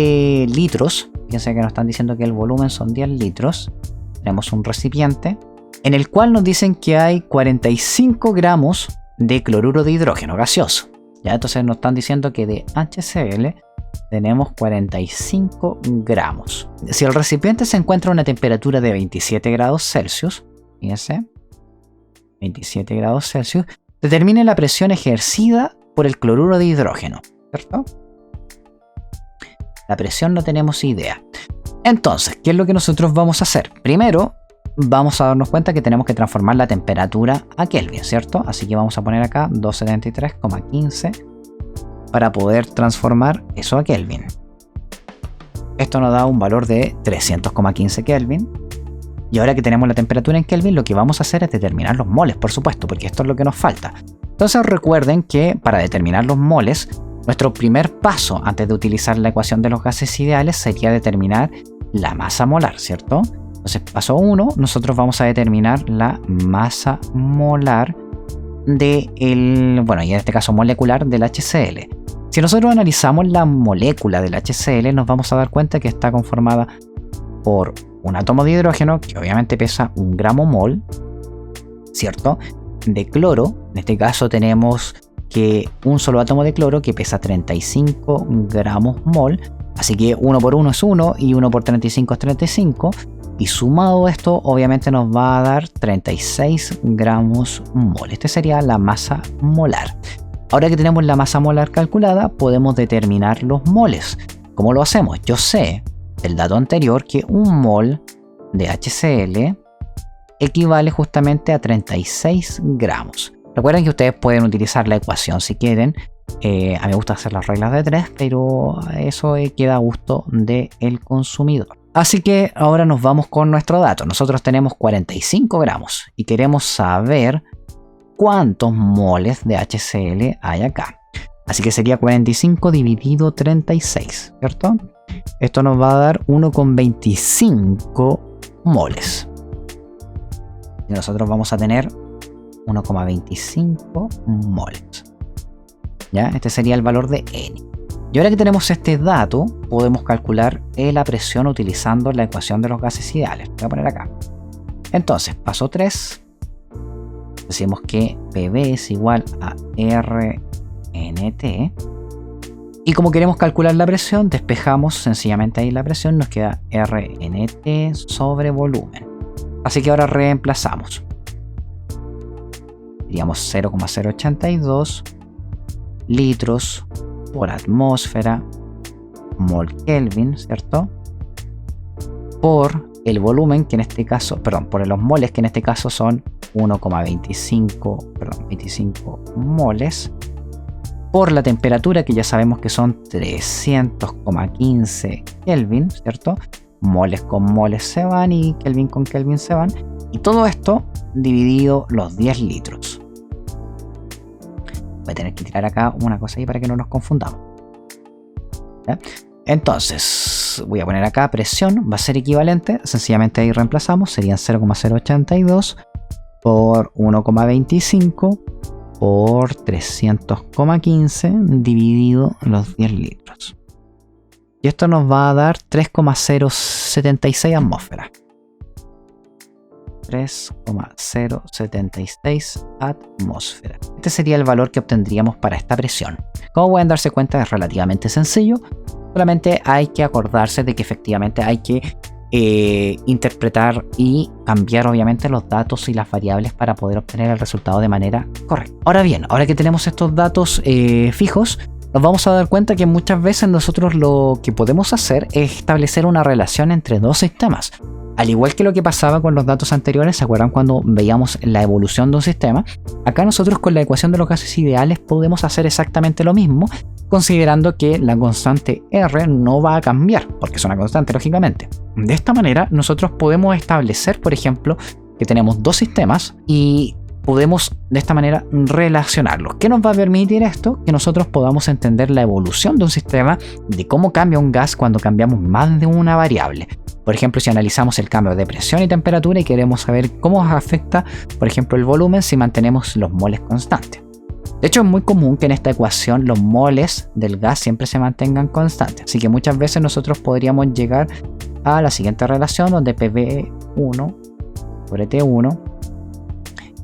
S1: litros, fíjense que nos están diciendo que el volumen son 10 litros. Tenemos un recipiente en el cual nos dicen que hay 45 gramos de cloruro de hidrógeno gaseoso, ¿ya? Entonces nos están diciendo que de HCl tenemos 45 gramos. Si el recipiente se encuentra a una temperatura de 27 grados Celsius, fíjense, 27 grados Celsius, determine la presión ejercida por el cloruro de hidrógeno, ¿cierto? La presión no tenemos idea. Entonces, ¿qué es lo que nosotros vamos a hacer? Primero, vamos a darnos cuenta que tenemos que transformar la temperatura a Kelvin, ¿cierto? Así que vamos a poner acá 273,15 para poder transformar eso a Kelvin. Esto nos da un valor de 300,15 Kelvin. Y ahora que tenemos la temperatura en Kelvin, lo que vamos a hacer es determinar los moles, por supuesto, porque esto es lo que nos falta. Entonces recuerden que para determinar los moles, nuestro primer paso antes de utilizar la ecuación de los gases ideales sería determinar la masa molar, ¿cierto? Entonces, paso 1, nosotros vamos a determinar la masa molar y en este caso molecular del HCl. Si nosotros analizamos la molécula del HCl, nos vamos a dar cuenta que está conformada por un átomo de hidrógeno, que obviamente pesa 1 gramo mol, ¿cierto? De cloro, en este caso tenemos que un solo átomo de cloro que pesa 35 gramos mol, así que 1 por 1 es 1 y 1 por 35 es 35, y sumado esto obviamente nos va a dar 36 gramos mol. Este sería la masa molar. Ahora que tenemos la masa molar calculada, podemos determinar los moles. ¿Cómo lo hacemos? Yo sé del dato anterior que un mol de HCl equivale justamente a 36 gramos. Recuerden que ustedes pueden utilizar la ecuación si quieren. A mí me gusta hacer las reglas de 3, pero eso queda a gusto del consumidor. Así que ahora nos vamos con nuestro dato. Nosotros tenemos 45 gramos y queremos saber cuántos moles de HCl hay acá. Así que sería 45 dividido 36, ¿cierto? Esto nos va a dar 1,25 moles. Y nosotros vamos a tener 1,25 moles. ¿Ya? Este sería el valor de N. Y ahora que tenemos este dato, podemos calcular la presión utilizando la ecuación de los gases ideales. Voy a poner acá. Entonces, paso 3. Decimos que PV es igual a RNT. Y como queremos calcular la presión, despejamos sencillamente ahí la presión. Nos queda RNT sobre volumen. Así que ahora reemplazamos. Diríamos 0,082 litros por atmósfera mol Kelvin, ¿cierto? Por el volumen, que en este caso, perdón, por los moles, que en este caso son 25 moles, por la temperatura, que ya sabemos que son 300,15 Kelvin, ¿cierto? Moles con moles se van y Kelvin con Kelvin se van. Y todo esto dividido los 10 litros. Voy a tener que tirar acá una cosa ahí para que no nos confundamos. ¿Ya? Entonces, voy a poner acá presión, va a ser equivalente, sencillamente ahí reemplazamos, serían 0,082 por 1,25 por 300,15 dividido los 10 litros. Y esto nos va a dar 3,076 atmósferas. 3,076 atmósferas. Este sería el valor que obtendríamos para esta presión. Como pueden darse cuenta, es relativamente sencillo. Solamente hay que acordarse de que efectivamente hay que interpretar y cambiar obviamente los datos y las variables para poder obtener el resultado de manera correcta. Ahora bien, ahora que tenemos estos datos fijos, nos vamos a dar cuenta que muchas veces nosotros lo que podemos hacer es establecer una relación entre dos sistemas. Al igual que lo que pasaba con los datos anteriores, ¿se acuerdan cuando veíamos la evolución de un sistema? Acá nosotros con la ecuación de los gases ideales podemos hacer exactamente lo mismo, considerando que la constante R no va a cambiar, porque es una constante lógicamente. De esta manera nosotros podemos establecer, por ejemplo, que tenemos dos sistemas y podemos de esta manera relacionarlos. ¿Qué nos va a permitir esto? Que nosotros podamos entender la evolución de un sistema, de cómo cambia un gas cuando cambiamos más de una variable. Por ejemplo, si analizamos el cambio de presión y temperatura y queremos saber cómo afecta, por ejemplo, el volumen si mantenemos los moles constantes. De hecho, es muy común que en esta ecuación los moles del gas siempre se mantengan constantes. Así que muchas veces nosotros podríamos llegar a la siguiente relación donde PV1 sobre T1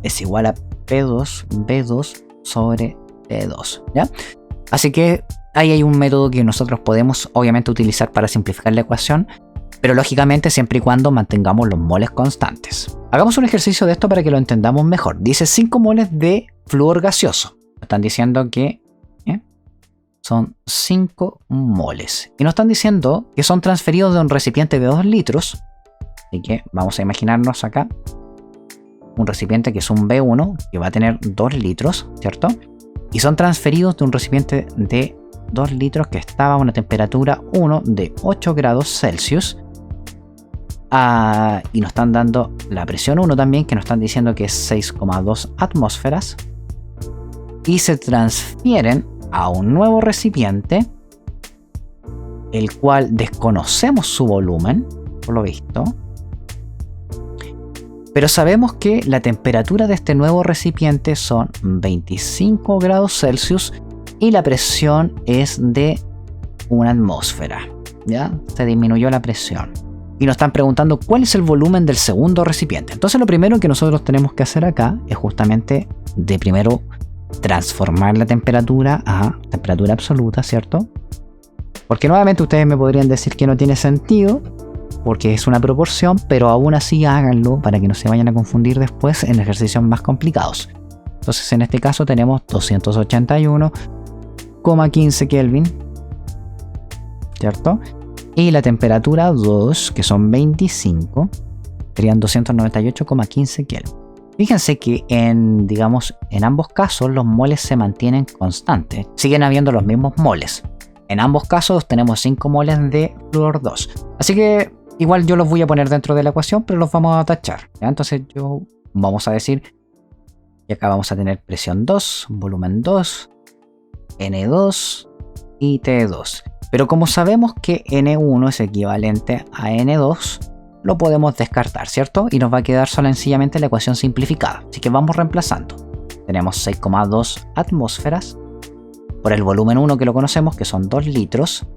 S1: es igual a P2 sobre T2, ¿ya? Así que ahí hay un método que nosotros podemos obviamente utilizar para simplificar la ecuación, pero lógicamente siempre y cuando mantengamos los moles constantes. Hagamos un ejercicio de esto para que lo entendamos mejor. Dice 5 moles de flúor gaseoso. Están diciendo que son 5 moles. Y nos están diciendo que son transferidos de un recipiente de 2 litros. Así que vamos a imaginarnos acá un recipiente que es un B1, que va a tener 2 litros, ¿cierto? Y son transferidos de un recipiente de 2 litros que estaba a una temperatura 1 de 8 grados Celsius. Y nos están dando la presión 1 también, que nos están diciendo que es 6,2 atmósferas. Y se transfieren a un nuevo recipiente, el cual desconocemos su volumen, por lo visto. Pero sabemos que la temperatura de este nuevo recipiente son 25 grados Celsius y la presión es de 1 atmósfera. ¿Ya? Se disminuyó la presión. Y nos están preguntando cuál es el volumen del segundo recipiente. Entonces lo primero que nosotros tenemos que hacer acá es justamente de primero transformar la temperatura a temperatura absoluta, ¿cierto? Porque nuevamente ustedes me podrían decir que no tiene sentido, porque es una proporción, pero aún así háganlo para que no se vayan a confundir después en ejercicios más complicados. Entonces en este caso tenemos 281,15 Kelvin, ¿cierto? Y la temperatura 2, que son 25, serían 298,15 Kelvin. Fíjense que en ambos casos los moles se mantienen constantes, siguen habiendo los mismos moles. En ambos casos tenemos 5 moles de flúor 2. Así que igual yo los voy a poner dentro de la ecuación, pero los vamos a tachar, ¿ya? Entonces vamos a decir que acá vamos a tener presión 2, volumen 2, N2 y T2. Pero como sabemos que N1 es equivalente a N2, lo podemos descartar, ¿cierto? Y nos va a quedar sencillamente la ecuación simplificada. Así que vamos reemplazando. Tenemos 6,2 atmósferas por el volumen 1, que lo conocemos, que son 2 litros,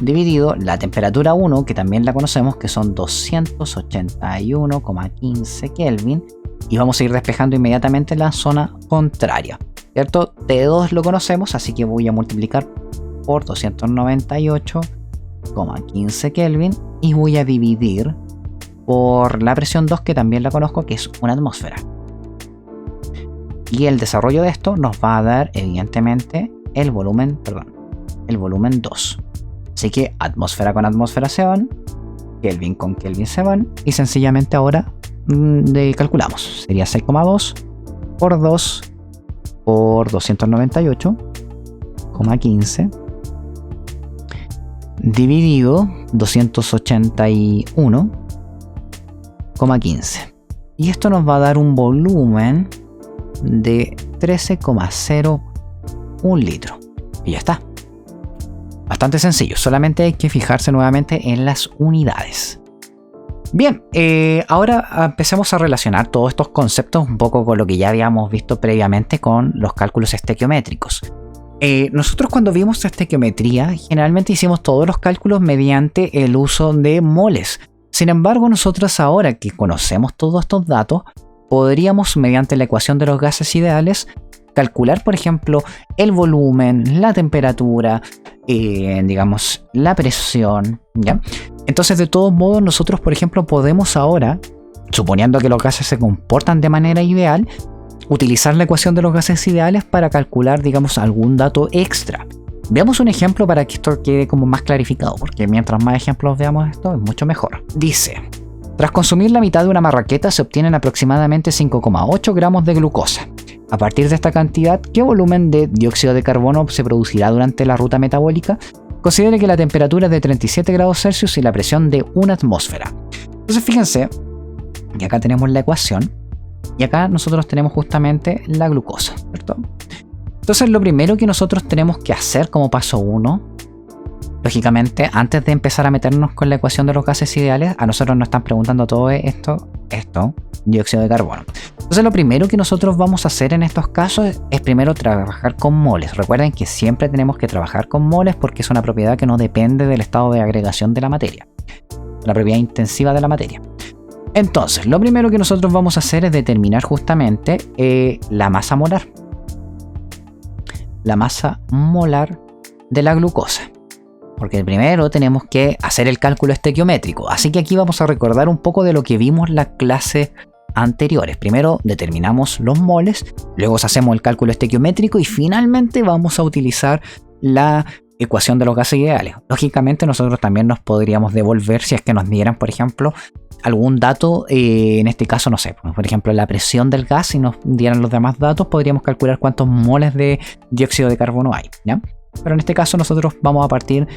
S1: dividido la temperatura 1, que también la conocemos, que son 281,15 Kelvin, y vamos a ir despejando inmediatamente la zona contraria, ¿cierto? T2 lo conocemos, así que voy a multiplicar por 298,15 Kelvin y voy a dividir por la presión 2, que también la conozco, que es una atmósfera. Y el desarrollo de esto nos va a dar evidentemente el volumen 2. Así que atmósfera con atmósfera se van, Kelvin con Kelvin se van, y sencillamente ahora calculamos. Sería 6,2 por 2 por 298,15 dividido 281,15. Y esto nos va a dar un volumen de 13,01 litros. Y ya está. Bastante sencillo, solamente hay que fijarse nuevamente en las unidades. Bien, ahora empecemos a relacionar todos estos conceptos un poco con lo que ya habíamos visto previamente con los cálculos estequiométricos. Nosotros cuando vimos estequiometría, generalmente hicimos todos los cálculos mediante el uso de moles. Sin embargo, nosotros ahora que conocemos todos estos datos, podríamos, mediante la ecuación de los gases ideales, calcular, por ejemplo, el volumen, la temperatura, la presión, ¿ya? Entonces, de todos modos, nosotros, por ejemplo, podemos ahora, suponiendo que los gases se comportan de manera ideal, utilizar la ecuación de los gases ideales para calcular, algún dato extra. Veamos un ejemplo para que esto quede como más clarificado, porque mientras más ejemplos veamos esto, es mucho mejor. Dice: tras consumir la mitad de una marraqueta se obtienen aproximadamente 5,8 gramos de glucosa. A partir de esta cantidad, ¿qué volumen de dióxido de carbono se producirá durante la ruta metabólica? Considere que la temperatura es de 37 grados Celsius y la presión de una atmósfera. Entonces fíjense, y acá tenemos la ecuación, y acá nosotros tenemos justamente la glucosa, ¿cierto? Entonces lo primero que nosotros tenemos que hacer como paso 1, lógicamente, antes de empezar a meternos con la ecuación de los gases ideales, a nosotros nos están preguntando todo esto, dióxido de carbono. Entonces lo primero que nosotros vamos a hacer en estos casos es primero trabajar con moles. Recuerden que siempre tenemos que trabajar con moles porque es una propiedad que no depende del estado de agregación de la materia, la propiedad intensiva de la materia. Entonces, lo primero que nosotros vamos a hacer es determinar justamente la masa molar. La masa molar de la glucosa. Porque primero tenemos que hacer el cálculo estequiométrico. Así que aquí vamos a recordar un poco de lo que vimos en la clase anteriores. Primero determinamos los moles, luego hacemos el cálculo estequiométrico y finalmente vamos a utilizar la ecuación de los gases ideales. Lógicamente nosotros también nos podríamos devolver si es que nos dieran, por ejemplo, algún dato, en este caso, no sé, por ejemplo, la presión del gas, y nos dieran los demás datos, podríamos calcular cuántos moles de dióxido de carbono hay, ¿ya? Pero en este caso nosotros vamos a partir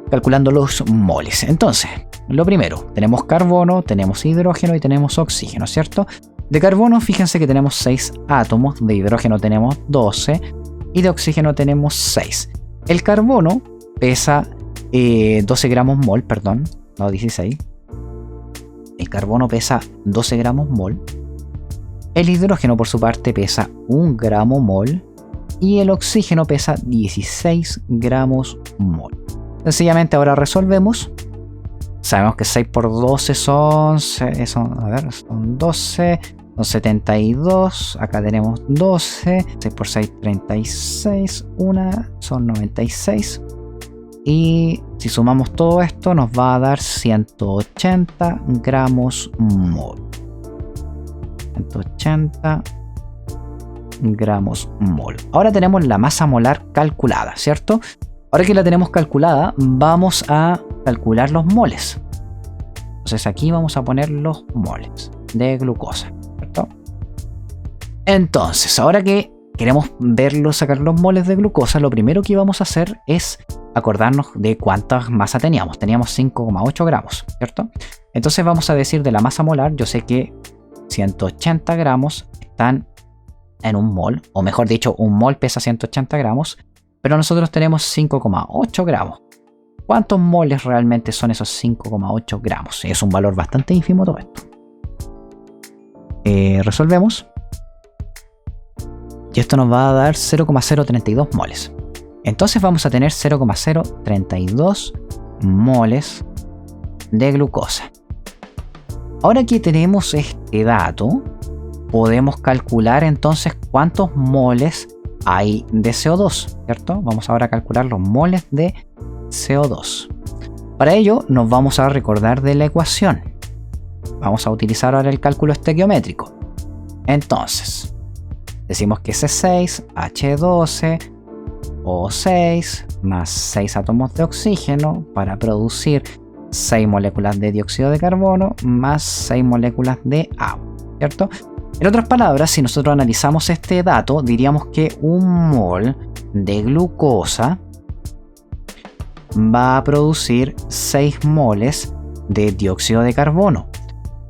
S1: calculando los moles. Entonces, lo primero, tenemos carbono, tenemos hidrógeno y tenemos oxígeno, ¿cierto? De carbono, fíjense que tenemos 6 átomos, de hidrógeno tenemos 12 y de oxígeno tenemos 6. El carbono pesa 12 gramos mol, perdón, no 16. El carbono pesa 12 gramos mol. El hidrógeno, por su parte, pesa 1 gramo mol. Y el oxígeno pesa 16 gramos mol. Sencillamente ahora resolvemos. Sabemos que 6 por 12 son 12, son 72. Acá tenemos 12. 6 por 6, 36. Una son 96. Y si sumamos todo esto nos va a dar 180 gramos mol. 180 gramos mol. Ahora tenemos la masa molar calculada, ¿cierto? Ahora que la tenemos calculada, vamos a calcular los moles. Entonces aquí vamos a poner los moles de glucosa, ¿cierto? Entonces, ahora que queremos sacar los moles de glucosa, lo primero que vamos a hacer es acordarnos de cuánta masa teníamos. Teníamos 5,8 gramos, ¿cierto? Entonces vamos a decir de la masa molar, yo sé que 180 gramos están en un mol, o mejor dicho, un mol pesa 180 gramos, pero nosotros tenemos 5,8 gramos. ¿Cuántos moles realmente son esos 5,8 gramos? Es un valor bastante ínfimo todo esto. Resolvemos. Y esto nos va a dar 0,032 moles. Entonces vamos a tener 0,032 moles de glucosa. Ahora que tenemos este dato, podemos calcular entonces cuántos moles hay de CO2, ¿cierto? Vamos ahora a calcular los moles de CO2. Para ello nos vamos a recordar de la ecuación. Vamos a utilizar ahora el cálculo estequiométrico. Entonces, decimos que C6H12 O6 más 6 átomos de oxígeno para producir 6 moléculas de dióxido de carbono más 6 moléculas de agua, ¿cierto? En otras palabras, si nosotros analizamos este dato, diríamos que un mol de glucosa va a producir 6 moles de dióxido de carbono.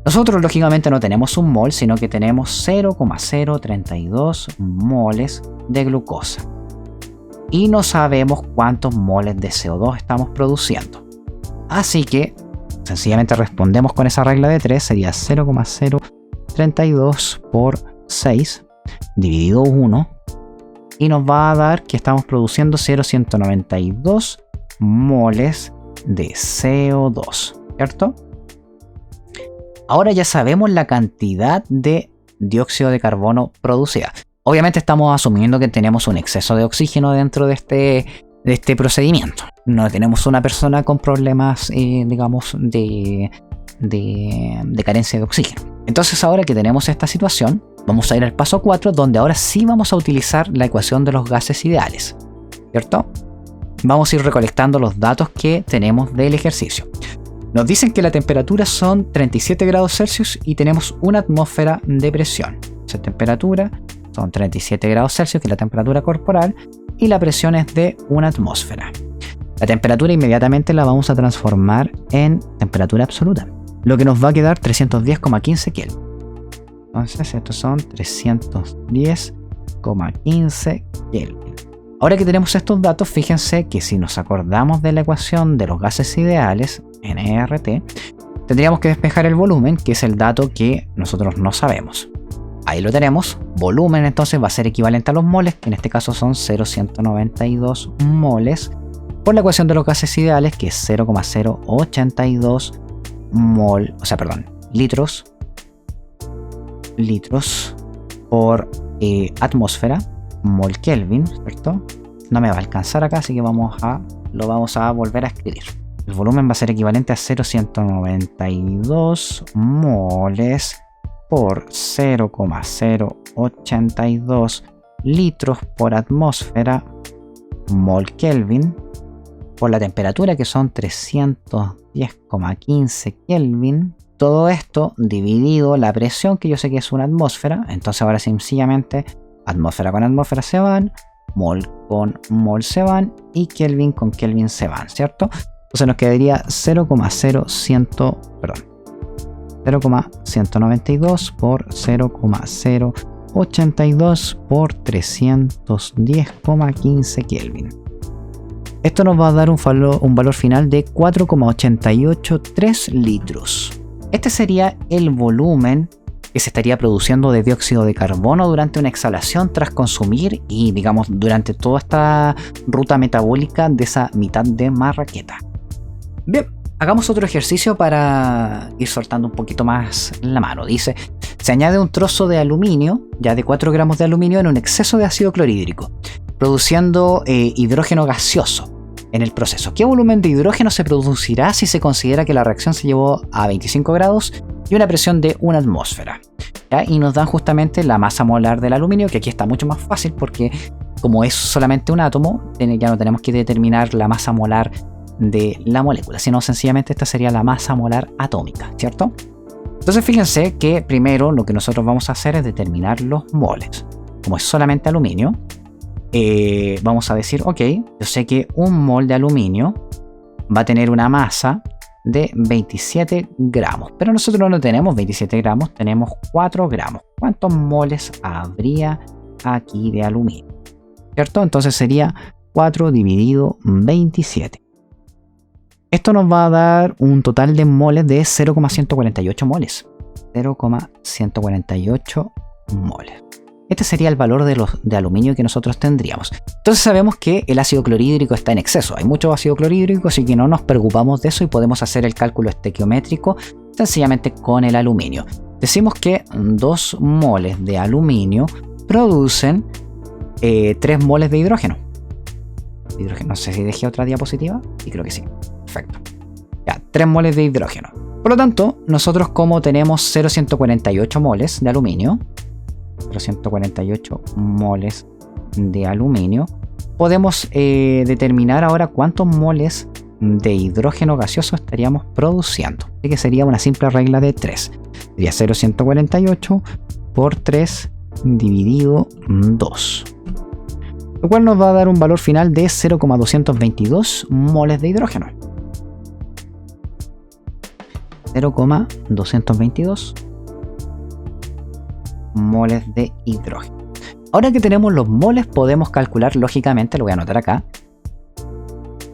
S1: Nosotros lógicamente no tenemos un mol, sino que tenemos 0,032 moles de glucosa. Y no sabemos cuántos moles de CO2 estamos produciendo. Así que sencillamente respondemos con esa regla de 3, sería 0,032 por 6 dividido 1 y nos va a dar que estamos produciendo 0,192 moles de CO2, ¿cierto? Ahora ya sabemos la cantidad de dióxido de carbono producida. Obviamente estamos asumiendo que tenemos un exceso de oxígeno dentro de este procedimiento. No tenemos una persona con problemas, digamos, de carencia de oxígeno. Entonces ahora que tenemos esta situación, vamos a ir al paso 4, donde ahora sí vamos a utilizar la ecuación de los gases ideales, ¿cierto? Vamos a ir recolectando los datos que tenemos del ejercicio. Nos dicen que la temperatura son 37 grados Celsius y tenemos una atmósfera de presión. Esa temperatura son 37 grados Celsius, que es la temperatura corporal, y la presión es de una atmósfera. La temperatura inmediatamente la vamos a transformar en temperatura absoluta, lo que nos va a quedar 310,15 Kelvin. Entonces estos son 310,15 Kelvin. Ahora que tenemos estos datos, fíjense que si nos acordamos de la ecuación de los gases ideales, NRT, tendríamos que despejar el volumen, que es el dato que nosotros no sabemos. Ahí lo tenemos. Volumen entonces va a ser equivalente a los moles, que en este caso son 0,192 moles, por la ecuación de los gases ideales, que es 0,082 litros por atmósfera, mol Kelvin, ¿cierto? No me va a alcanzar acá, así que lo vamos a volver a escribir. El volumen va a ser equivalente a 0,192 moles por 0,082 litros por atmósfera, mol Kelvin, por la temperatura, que son 310,15 Kelvin. Todo esto dividido la presión, que yo sé que es una atmósfera. Entonces ahora sencillamente atmósfera con atmósfera se van, mol con mol se van y Kelvin con Kelvin se van, ¿cierto? Entonces nos quedaría 0,192 por 0,082 por 310,15 Kelvin. Esto nos va a dar un valor final de 4,883 litros. Este sería el volumen que se estaría produciendo de dióxido de carbono durante una exhalación tras consumir y, digamos, durante toda esta ruta metabólica de esa mitad de marraqueta. Bien, hagamos otro ejercicio para ir soltando un poquito más la mano. Dice, se añade un trozo de aluminio, ya de 4 gramos de aluminio, en un exceso de ácido clorhídrico, produciendo hidrógeno gaseoso. en el proceso. ¿Qué volumen de hidrógeno se producirá si se considera que la reacción se llevó a 25 grados y una presión de 1 atmósfera? ¿Ya? Y nos dan justamente la masa molar del aluminio, que aquí está mucho más fácil porque como es solamente un átomo, ya no tenemos que determinar la masa molar de la molécula, sino sencillamente esta sería la masa molar atómica, ¿cierto? Entonces fíjense que primero lo que nosotros vamos a hacer es determinar los moles. Como es solamente aluminio, vamos a decir, ok, yo sé que un mol de aluminio va a tener una masa de 27 gramos, pero nosotros no tenemos 27 gramos, tenemos 4 gramos. ¿Cuántos moles habría aquí de aluminio? ¿Cierto? Entonces sería 4 dividido 27. Esto nos va a dar un total de moles de 0,148 moles. 0,148 moles. Este sería el valor de aluminio que nosotros tendríamos. Entonces sabemos que el ácido clorhídrico está en exceso. Hay mucho ácido clorhídrico, así que no nos preocupamos de eso y podemos hacer el cálculo estequiométrico sencillamente con el aluminio. Decimos que 2 moles de aluminio producen 3 moles de hidrógeno. No sé si dejé otra diapositiva. Sí, creo que sí. Perfecto. Ya, 3 moles de hidrógeno. Por lo tanto, nosotros como tenemos 0,148 moles de aluminio, 0,148 moles de aluminio, podemos determinar ahora cuántos moles de hidrógeno gaseoso estaríamos produciendo. Así que sería una simple regla de 3. Sería 0,148 por 3 dividido 2. Lo cual nos va a dar un valor final de 0,222 moles de hidrógeno. 0,222 moles de hidrógeno. Ahora que tenemos los moles, podemos calcular lógicamente, lo voy a anotar acá.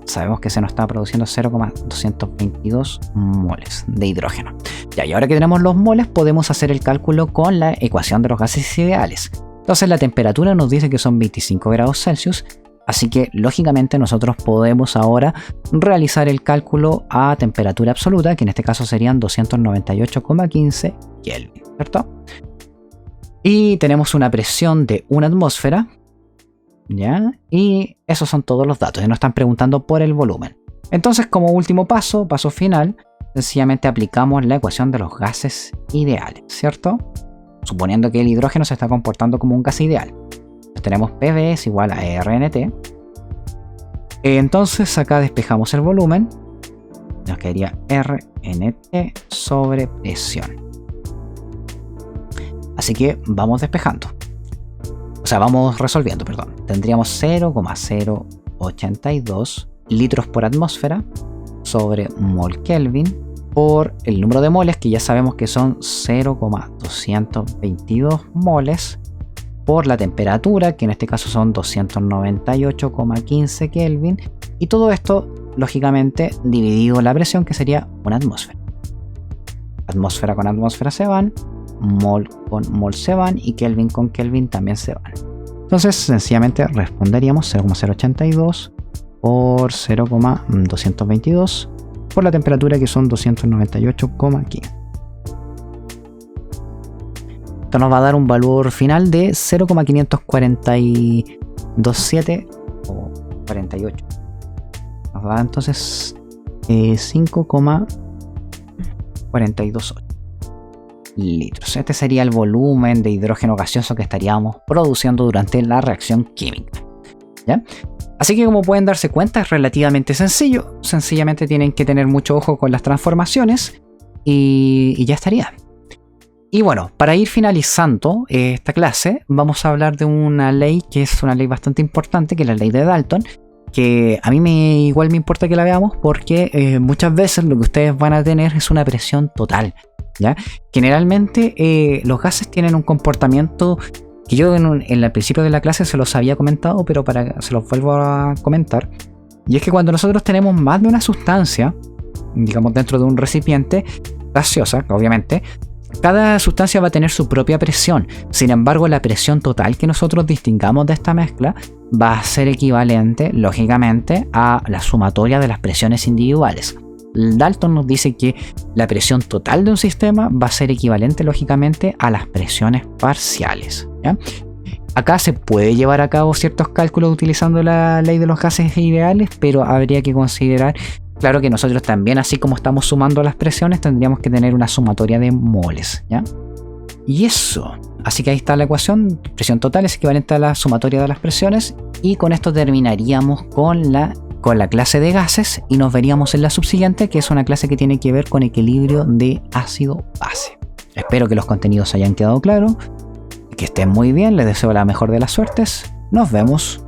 S1: Sabemos que se nos está produciendo 0,222 moles de hidrógeno. Ya, y ahora que tenemos los moles, podemos hacer el cálculo con la ecuación de los gases ideales. Entonces la temperatura nos dice que son 25 grados Celsius, así que lógicamente nosotros podemos ahora realizar el cálculo a temperatura absoluta, que en este caso serían 298,15 Kelvin, ¿cierto? Y tenemos una presión de 1 atmósfera, ¿ya? Y esos son todos los datos, y nos están preguntando por el volumen. Entonces, como último paso final, sencillamente aplicamos la ecuación de los gases ideales, ¿cierto? Suponiendo que el hidrógeno se está comportando como un gas ideal. Entonces tenemos PV es igual a RNT. Entonces acá despejamos el volumen. Nos quedaría RNT sobre presión. Así que vamos despejando. O sea, vamos resolviendo, perdón. Tendríamos 0,082 litros por atmósfera sobre mol Kelvin por el número de moles, que ya sabemos que son 0,222 moles, por la temperatura, que en este caso son 298,15 Kelvin, y todo esto, lógicamente, dividido la presión, que sería una atmósfera. Atmósfera con atmósfera se van, mol con mol se van, y Kelvin con Kelvin también se van. Entonces, sencillamente responderíamos 0,082 por 0,222 por la temperatura, que son 298,15. Esto nos va a dar un valor final de 0,5427 o 48. Nos da entonces 5,428 litros. Este sería el volumen de hidrógeno gaseoso que estaríamos produciendo durante la reacción química, ¿ya? Así que, como pueden darse cuenta, es relativamente sencillo. Sencillamente tienen que tener mucho ojo con las transformaciones y ya estaría. Y bueno, para ir finalizando esta clase, vamos a hablar de una ley que es una ley bastante importante, que es la ley de Dalton, que a mí igual me importa que la veamos porque muchas veces lo que ustedes van a tener es una presión total, ¿ya? Generalmente los gases tienen un comportamiento que yo en el principio de la clase se los había comentado, pero se los vuelvo a comentar. Y es que cuando nosotros tenemos más de una sustancia, digamos dentro de un recipiente gaseosa, obviamente, cada sustancia va a tener su propia presión. Sin embargo, la presión total que nosotros distingamos de esta mezcla va a ser equivalente, lógicamente, a la sumatoria de las presiones individuales. Dalton nos dice que la presión total de un sistema va a ser equivalente, lógicamente, a las presiones parciales, ¿ya? Acá se puede llevar a cabo ciertos cálculos utilizando la ley de los gases ideales, pero habría que considerar, claro, que nosotros también, así como estamos sumando las presiones, tendríamos que tener una sumatoria de moles, ¿ya? Y eso, así que ahí está la ecuación, presión total es equivalente a la sumatoria de las presiones, y con esto terminaríamos con la clase de gases y nos veríamos en la subsiguiente, que es una clase que tiene que ver con equilibrio de ácido-base. Espero que los contenidos hayan quedado claros, que estén muy bien, les deseo la mejor de las suertes, nos vemos